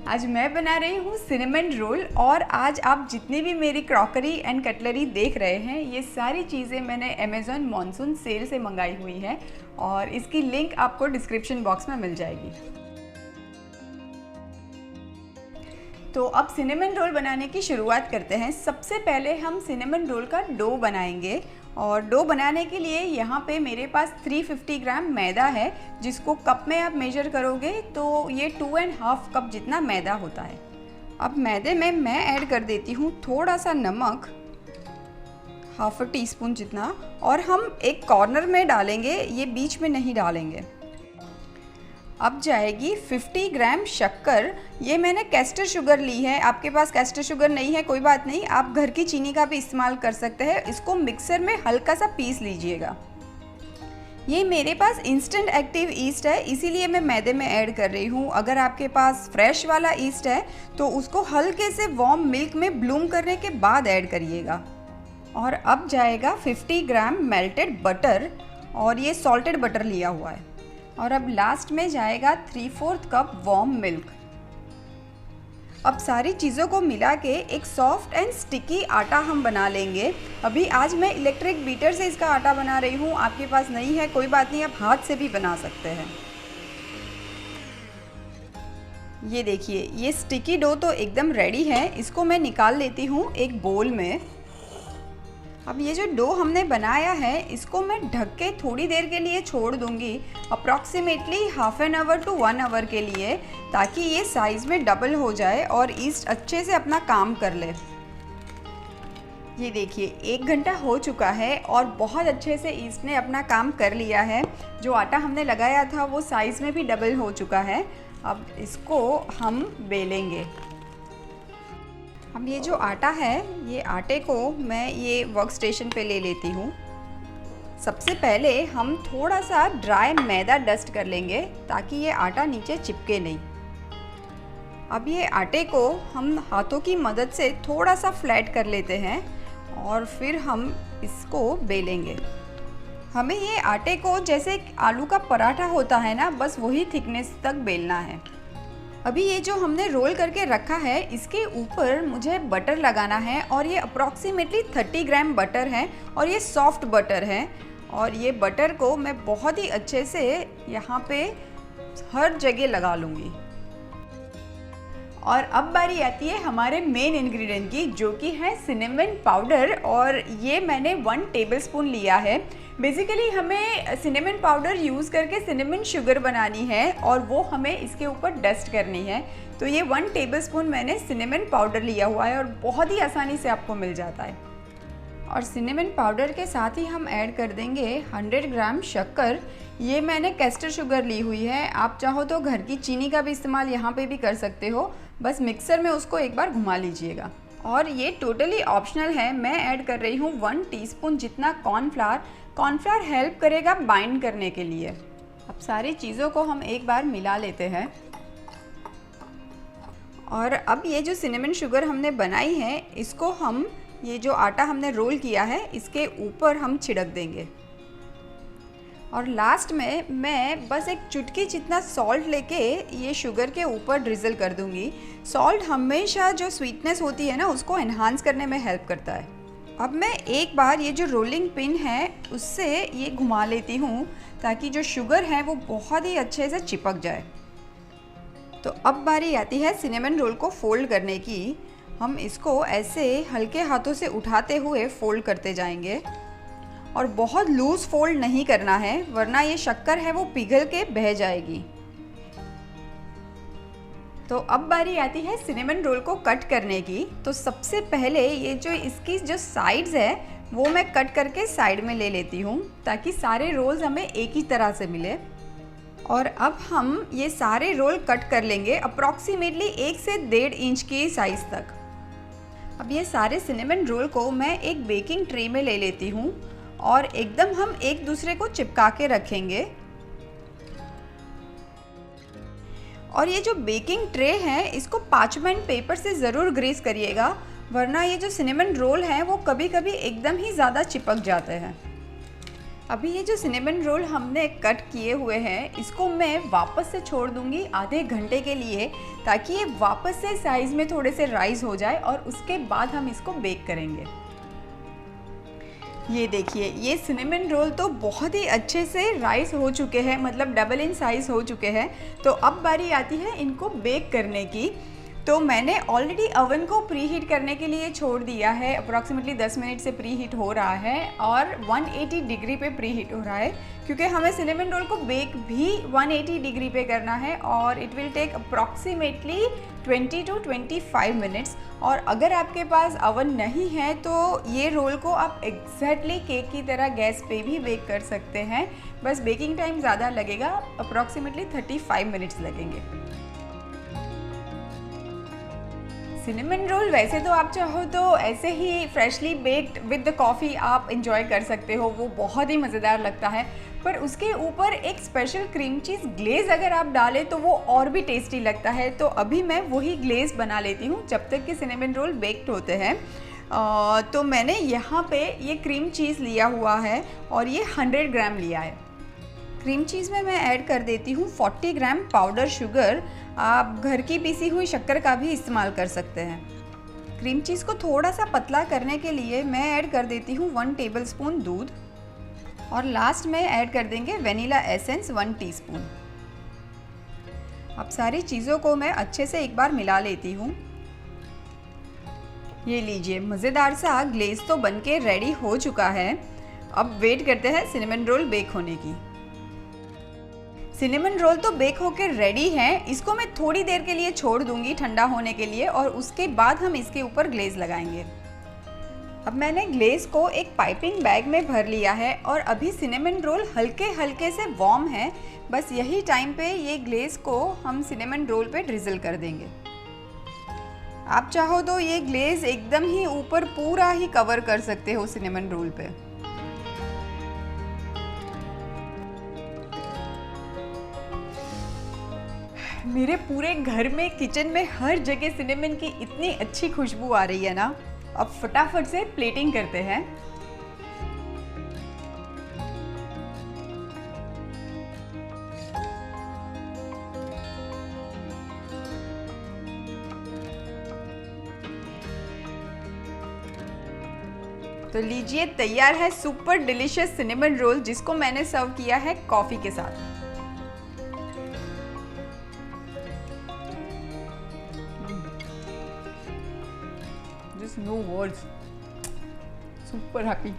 आज मैं बना रही हूँ सिनेमन रोल। और आज आप जितनी भी मेरी क्रॉकरी एंड कटलरी देख रहे हैं, ये सारी चीज़ें मैंने अमेज़ॉन मॉनसून सेल से मंगाई हुई हैं और इसकी लिंक आपको डिस्क्रिप्शन बॉक्स में मिल जाएगी। तो अब सिनेमन रोल बनाने की शुरुआत करते हैं। सबसे पहले हम सिनेमन रोल का डो बनाएंगे और डो बनाने के लिए यहाँ पे मेरे पास 350 ग्राम मैदा है, जिसको कप में आप मेजर करोगे तो ये 2.5 कप जितना मैदा होता है। अब मैदे में मैं ऐड कर देती हूँ थोड़ा सा नमक, हाफ टी स्पून जितना, और हम एक कॉर्नर में डालेंगे, ये बीच में नहीं डालेंगे। अब जाएगी 50 ग्राम शक्कर। ये मैंने कैस्टर शुगर ली है, आपके पास कैस्टर शुगर नहीं है कोई बात नहीं, आप घर की चीनी का भी इस्तेमाल कर सकते हैं। इसको मिक्सर में हल्का सा पीस लीजिएगा। ये मेरे पास इंस्टेंट एक्टिव ईस्ट है, इसीलिए मैं मैदे में ऐड कर रही हूँ। अगर आपके पास फ्रेश वाला ईस्ट है तो उसको हल्के से वार्म मिल्क में ब्लूम करने के बाद ऐड करिएगा। और अब जाएगा 50 ग्राम मेल्टेड बटर, और ये सॉल्टेड बटर लिया हुआ है। और अब लास्ट में जाएगा 3/4 कप वार्म मिल्क। अब सारी चीज़ों को मिला के एक सॉफ्ट एंड स्टिकी आटा हम बना लेंगे। अभी आज मैं इलेक्ट्रिक बीटर से इसका आटा बना रही हूँ, आपके पास नहीं है कोई बात नहीं, आप हाथ से भी बना सकते हैं। ये देखिए, ये स्टिकी डो तो एकदम रेडी है। इसको मैं निकाल लेती हूँ एक बोल में। अब ये जो डो हमने बनाया है, इसको मैं ढक के थोड़ी देर के लिए छोड़ दूंगी, approximately half an hour to 1 hour के लिए, ताकि ये साइज़ में डबल हो जाए और ईस्ट अच्छे से अपना काम कर ले। ये देखिए 1 घंटा हो चुका है और बहुत अच्छे से ईस्ट ने अपना काम कर लिया है। जो आटा हमने लगाया था वो साइज़ में भी डबल हो चुका है। अब इसको हम बेलेंगे। अब ये जो आटा है, ये आटे को मैं ये वर्क स्टेशन पे ले लेती हूँ। सबसे पहले हम थोड़ा सा ड्राई मैदा डस्ट कर लेंगे ताकि ये आटा नीचे चिपके नहीं। अब ये आटे को हम हाथों की मदद से थोड़ा सा फ्लैट कर लेते हैं और फिर हम इसको बेलेंगे। हमें ये आटे को जैसे आलू का पराठा होता है ना, बस वही थिकनेस तक बेलना है। अभी ये जो हमने रोल करके रखा है, इसके ऊपर मुझे बटर लगाना है और ये अप्रॉक्सीमेटली 30 ग्राम बटर है और ये सॉफ्ट बटर है। और ये बटर को मैं बहुत ही अच्छे से यहाँ पे हर जगह लगा लूँगी। और अब बारी आती है हमारे मेन इंग्रेडिएंट की, जो कि है सिनेमन पाउडर, और ये मैंने 1 टेबलस्पून लिया है। बेसिकली हमें सिनेमन पाउडर यूज़ करके सिनेमन शुगर बनानी है और वो हमें इसके ऊपर डस्ट करनी है। तो ये 1 टेबलस्पून मैंने सिनेमन पाउडर लिया हुआ है और बहुत ही आसानी से आपको मिल जाता है। और सिनेमन पाउडर के साथ ही हम ऐड कर देंगे 100 ग्राम शक्कर। ये मैंने कैस्टर शुगर ली हुई है, आप चाहो तो घर की चीनी का भी इस्तेमाल यहाँ पे भी कर सकते हो, बस मिक्सर में उसको एक बार घुमा लीजिएगा। और ये टोटली ऑप्शनल है। मैं ऐड कर रही हूँ 1 टीस्पून जितना कॉर्नफ्लावर। कॉर्नफ्लावर हेल्प करेगा बाइंड करने के लिए। अब सारी चीज़ों को हम एक बार मिला लेते हैं। और अब ये जो सिनेमन शुगर हमने बनाई है, इसको हम, ये जो आटा हमने रोल किया है, इसके ऊपर हम छिड़क देंगे। और लास्ट में मैं बस एक चुटकी जितना सॉल्ट लेके ये शुगर के ऊपर ड्रिजल कर दूंगी। सॉल्ट हमेशा जो स्वीटनेस होती है ना, उसको एनहांस करने में हेल्प करता है। अब मैं एक बार ये जो रोलिंग पिन है उससे ये घुमा लेती हूँ ताकि जो शुगर है वो बहुत ही अच्छे से चिपक जाए। तो अब बारी आती है सिनेमन रोल को फोल्ड करने की। हम इसको ऐसे हल्के हाथों से उठाते हुए फोल्ड करते जाएंगे और बहुत लूज फोल्ड नहीं करना है, वरना ये शक्कर है वो पिघल के बह जाएगी। तो अब बारी आती है सिनेमन रोल को कट करने की। तो सबसे पहले ये जो इसकी जो साइड्स है वो मैं कट करके साइड में ले लेती हूँ ताकि सारे रोल्स हमें एक ही तरह से मिले। और अब हम ये सारे रोल कट कर लेंगे अप्रॉक्सीमेटली 1 से 1.5 इंच की साइज़ तक। अब ये सारे सिनेमन रोल को मैं एक बेकिंग ट्रे में ले लेती हूँ और एकदम हम एक दूसरे को चिपका के रखेंगे। और ये जो बेकिंग ट्रे है, इसको पार्चमेंट पेपर से ज़रूर ग्रीस करिएगा, वरना ये जो सिनेमन रोल हैं वो कभी कभी एकदम ही ज़्यादा चिपक जाते हैं। अभी ये जो सिनेमन रोल हमने कट किए हुए हैं, इसको मैं वापस से छोड़ दूंगी आधे घंटे के लिए, ताकि ये वापस से साइज़ में थोड़े से राइज हो जाए और उसके बाद हम इसको बेक करेंगे। ये देखिए, ये सिनेमन रोल तो बहुत ही अच्छे से राइस हो चुके हैं, मतलब डबल इन साइज़ हो चुके हैं। तो अब बारी आती है इनको बेक करने की। तो मैंने ऑलरेडी ओवन को प्री हीट करने के लिए छोड़ दिया है, अप्रॉक्सीमेटली 10 मिनट से प्री हीट हो रहा है और 180 डिग्री पे प्री हीट हो रहा है, क्योंकि हमें सिनेमन रोल को बेक भी 180 डिग्री पे करना है और it will take approximately 20 to 25 minutes. और अगर आपके पास ओवन नहीं है तो ये रोल को आप एग्जैक्टली केक की तरह गैस पे भी बेक कर सकते हैं, बस बेकिंग टाइम ज़्यादा लगेगा, अप्रॉक्सीमेटली 35 मिनट्स लगेंगे। सिनेमन रोल वैसे तो आप चाहो तो ऐसे ही freshly baked with the coffee आप इंजॉय कर सकते हो, वो बहुत ही मज़ेदार लगता है। पर उसके ऊपर एक स्पेशल क्रीम चीज़ ग्लेज़ अगर आप डालें तो वो और भी टेस्टी लगता है। तो अभी मैं वही ग्लेज़ बना लेती हूँ जब तक कि सिनेमन रोल बेक्ड होते हैं। तो मैंने यहाँ पे ये क्रीम चीज़ लिया हुआ है और ये 100 ग्राम लिया है। क्रीम चीज़ में मैं ऐड कर देती हूँ 40 ग्राम पाउडर शुगर। आप घर की पीसी हुई शक्कर का भी इस्तेमाल कर सकते हैं। क्रीम चीज़ को थोड़ा सा पतला करने के लिए मैं ऐड कर देती हूँ 1 टेबलस्पून दूध और लास्ट में ऐड कर देंगे वेनिला एसेंस 1 टीस्पून। अब सारी चीज़ों को मैं अच्छे से एक बार मिला लेती हूँ। ये लीजिए, मज़ेदार सा ग्लेज़ तो बनके रेडी हो चुका है। अब वेट करते हैं सिनेमन रोल बेक होने की। सिनेमन रोल तो बेक होकर रेडी हैं, इसको मैं थोड़ी देर के लिए छोड़ दूंगी ठंडा होने के लिए और उसके बाद हम इसके ऊपर ग्लेज़ लगाएंगे। अब मैंने ग्लेज़ को एक पाइपिंग बैग में भर लिया है और अभी सिनेमन रोल हल्के हल्के से वार्म है, बस यही टाइम पे ये ग्लेज़ को हम सिनेमन रोल पे ड्रिजल कर देंगे। आप चाहो तो ये ग्लेज़ एकदम ही ऊपर पूरा ही कवर कर सकते हो सिनेमन रोल पे। मेरे पूरे घर में, किचन में, हर जगह सिनेमन की इतनी अच्छी खुशबू आ रही है ना। अब फटाफट से प्लेटिंग करते हैं। तो लीजिए, तैयार है सुपर डिलीशियस सिनेमन रोल, जिसको मैंने सर्व किया है कॉफ़ी के साथ। Just no words. Super happy.